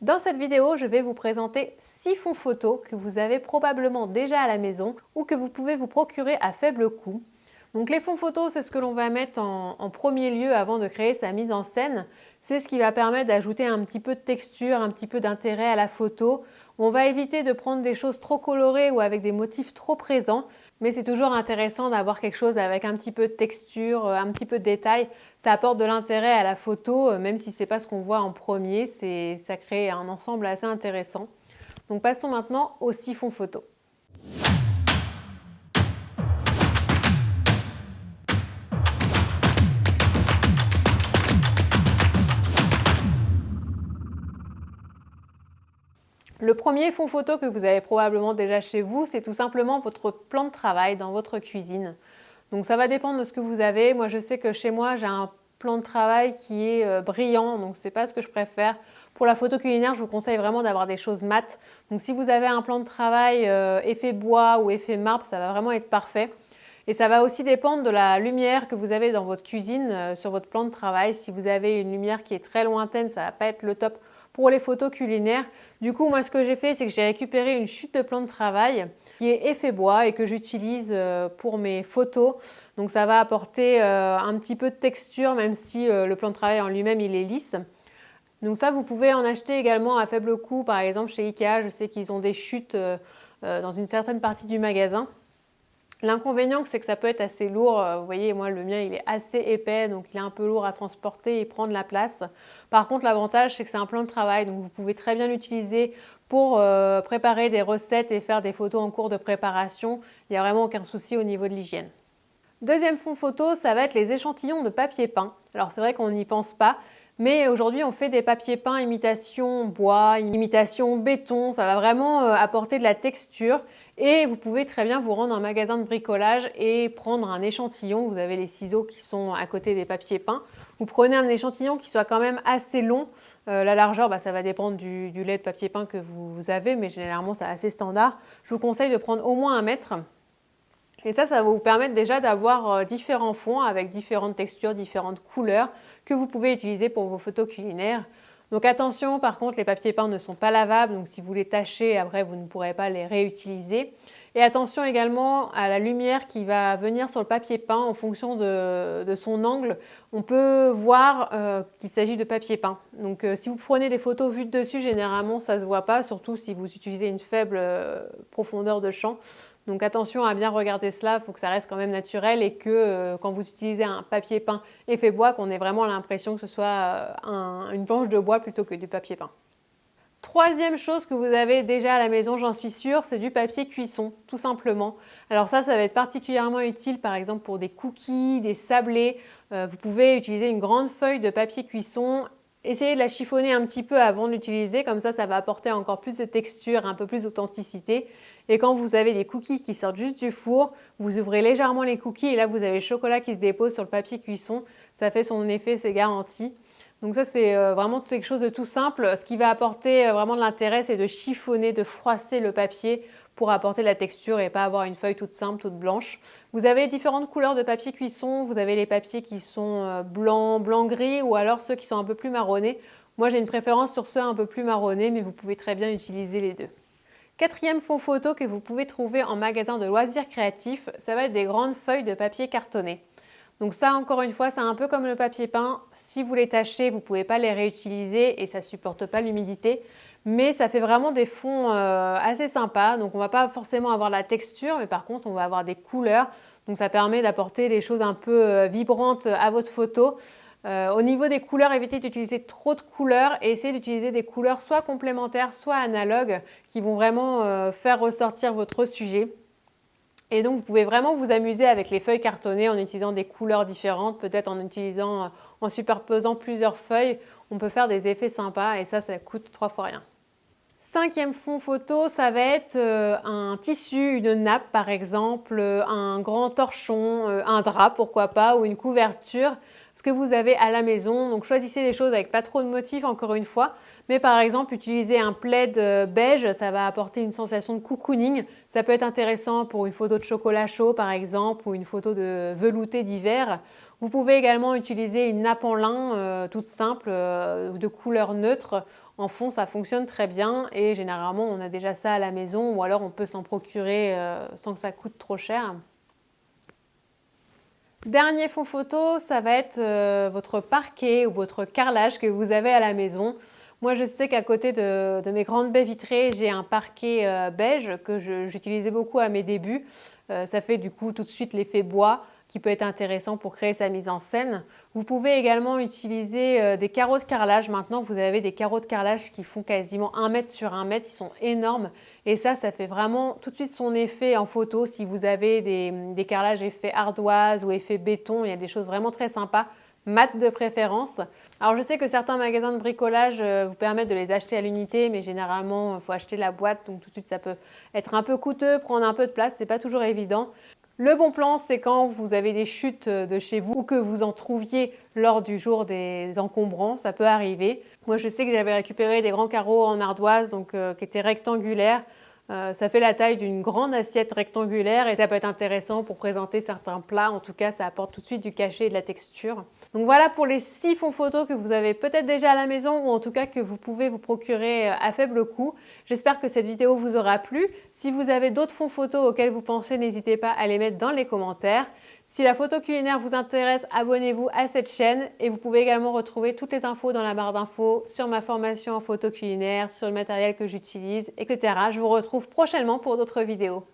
Dans cette vidéo, je vais vous présenter 6 fonds photos que vous avez probablement déjà à la maison ou que vous pouvez vous procurer à faible coût. Donc les fonds photos, c'est ce que l'on va mettre en premier lieu avant de créer sa mise en scène. C'est ce qui va permettre d'ajouter un petit peu de texture, un petit peu d'intérêt à la photo. On va éviter de prendre des choses trop colorées ou avec des motifs trop présents, mais c'est toujours intéressant d'avoir quelque chose avec un petit peu de texture, un petit peu de détail. Ça apporte de l'intérêt à la photo, même si ce n'est pas ce qu'on voit en premier, ça crée un ensemble assez intéressant. Donc passons maintenant aux 6 fonds photos. Le premier fond photo que vous avez probablement déjà chez vous, c'est tout simplement votre plan de travail dans votre cuisine. Donc ça va dépendre de ce que vous avez. Moi je sais que chez moi j'ai un plan de travail qui est brillant, donc c'est pas ce que je préfère. Pour la photo culinaire, je vous conseille vraiment d'avoir des choses mates. Donc si vous avez un plan de travail effet bois ou effet marbre, ça va vraiment être parfait. Et ça va aussi dépendre de la lumière que vous avez dans votre cuisine sur votre plan de travail. Si vous avez une lumière qui est très lointaine, ça ne va pas être le top pour les photos culinaires. Du coup, moi ce que j'ai fait, c'est que j'ai récupéré une chute de plan de travail qui est effet bois et que j'utilise pour mes photos. Donc ça va apporter un petit peu de texture, même si le plan de travail en lui-même il est lisse. Donc ça, vous pouvez en acheter également à faible coût, par exemple chez Ikea. Je sais qu'ils ont des chutes dans une certaine partie du magasin. L'inconvénient, c'est que ça peut être assez lourd. Vous voyez, moi, le mien, il est assez épais, donc il est un peu lourd à transporter et prendre la place. Par contre, l'avantage, c'est que c'est un plan de travail, donc vous pouvez très bien l'utiliser pour préparer des recettes et faire des photos en cours de préparation. Il n'y a vraiment aucun souci au niveau de l'hygiène. Deuxième fond photo, ça va être les échantillons de papier peint. Alors c'est vrai qu'on n'y pense pas, mais aujourd'hui on fait des papiers peints imitation bois, imitation béton, ça va vraiment apporter de la texture et vous pouvez très bien vous rendre en magasin de bricolage et prendre un échantillon. Vous avez les ciseaux qui sont à côté des papiers peints. Vous prenez un échantillon qui soit quand même assez long. La largeur, ça va dépendre du lait de papier peint que vous avez, mais généralement c'est assez standard. Je vous conseille de prendre au moins 1 mètre. Et ça va vous permettre déjà d'avoir différents fonds avec différentes textures, différentes couleurs que vous pouvez utiliser pour vos photos culinaires. Donc attention, par contre, les papiers peints ne sont pas lavables, donc si vous les tachez, après vous ne pourrez pas les réutiliser. Et attention également à la lumière qui va venir sur le papier peint en fonction de son angle. On peut voir qu'il s'agit de papier peint. Donc si vous prenez des photos vues de dessus, généralement ça ne se voit pas, surtout si vous utilisez une faible profondeur de champ. Donc attention à bien regarder cela, il faut que ça reste quand même naturel et que quand vous utilisez un papier peint effet bois, qu'on ait vraiment l'impression que ce soit une planche de bois plutôt que du papier peint. Troisième chose que vous avez déjà à la maison, j'en suis sûre, c'est du papier cuisson, tout simplement. Alors ça va être particulièrement utile par exemple pour des cookies, des sablés. Vous pouvez utiliser une grande feuille de papier cuisson. Essayez de la chiffonner un petit peu avant de l'utiliser, comme ça va apporter encore plus de texture, un peu plus d'authenticité. Et quand vous avez des cookies qui sortent juste du four, vous ouvrez légèrement les cookies et là vous avez le chocolat qui se dépose sur le papier cuisson. Ça fait son effet, c'est garanti. Donc ça c'est vraiment quelque chose de tout simple. Ce qui va apporter vraiment de l'intérêt, c'est de chiffonner, de froisser le papier pour apporter de la texture et pas avoir une feuille toute simple, toute blanche. Vous avez différentes couleurs de papier cuisson. Vous avez les papiers qui sont blanc, blanc-gris ou alors ceux qui sont un peu plus marronnés. Moi j'ai une préférence sur ceux un peu plus marronnés, mais vous pouvez très bien utiliser les deux. Quatrième fond photo que vous pouvez trouver en magasin de loisirs créatifs, ça va être des grandes feuilles de papier cartonné. Donc ça, encore une fois, c'est un peu comme le papier peint. Si vous les tachez, vous ne pouvez pas les réutiliser et ça ne supporte pas l'humidité. Mais ça fait vraiment des fonds assez sympas. Donc on ne va pas forcément avoir la texture, mais par contre, on va avoir des couleurs. Donc ça permet d'apporter des choses un peu vibrantes à votre photo. Au niveau des couleurs, évitez d'utiliser trop de couleurs et essayez d'utiliser des couleurs soit complémentaires, soit analogues qui vont vraiment faire ressortir votre sujet. Et donc, vous pouvez vraiment vous amuser avec les feuilles cartonnées en utilisant des couleurs différentes, peut-être en superposant plusieurs feuilles. On peut faire des effets sympas et ça coûte 3 fois rien. Cinquième fond photo, ça va être un tissu, une nappe par exemple, un grand torchon, un drap pourquoi pas, ou une couverture, ce que vous avez à la maison. Donc choisissez des choses avec pas trop de motifs encore une fois, mais par exemple utilisez un plaid beige, ça va apporter une sensation de cocooning. Ça peut être intéressant pour une photo de chocolat chaud par exemple, ou une photo de velouté d'hiver. Vous pouvez également utiliser une nappe en lin toute simple, de couleur neutre, en fond, ça fonctionne très bien et généralement on a déjà ça à la maison ou alors on peut s'en procurer sans que ça coûte trop cher. Dernier fond photo, ça va être votre parquet ou votre carrelage que vous avez à la maison. Moi, je sais qu'à côté de mes grandes baies vitrées, j'ai un parquet beige que j'utilisais beaucoup à mes débuts. Ça fait du coup tout de suite l'effet bois qui peut être intéressant pour créer sa mise en scène. Vous pouvez également utiliser des carreaux de carrelage. Maintenant, vous avez des carreaux de carrelage qui font quasiment 1 mètre sur 1 mètre. Ils sont énormes et ça fait vraiment tout de suite son effet en photo. Si vous avez des carrelages effet ardoise ou effet béton, il y a des choses vraiment très sympas. Mat de préférence. Alors je sais que certains magasins de bricolage vous permettent de les acheter à l'unité, mais généralement il faut acheter la boîte, donc tout de suite ça peut être un peu coûteux, prendre un peu de place, c'est pas toujours évident. Le bon plan, c'est quand vous avez des chutes de chez vous ou que vous en trouviez lors du jour des encombrants, ça peut arriver. Moi je sais que j'avais récupéré des grands carreaux en ardoise qui étaient rectangulaires. Ça fait la taille d'une grande assiette rectangulaire et ça peut être intéressant pour présenter certains plats. En tout cas, ça apporte tout de suite du cachet et de la texture. Donc voilà pour les 6 fonds photos que vous avez peut-être déjà à la maison ou en tout cas que vous pouvez vous procurer à faible coût. J'espère que cette vidéo vous aura plu. Si vous avez d'autres fonds photos auxquels vous pensez, n'hésitez pas à les mettre dans les commentaires. Si la photo culinaire vous intéresse, abonnez-vous à cette chaîne et vous pouvez également retrouver toutes les infos dans la barre d'infos sur ma formation en photo culinaire, sur le matériel que j'utilise, etc. Je vous retrouve prochainement pour d'autres vidéos.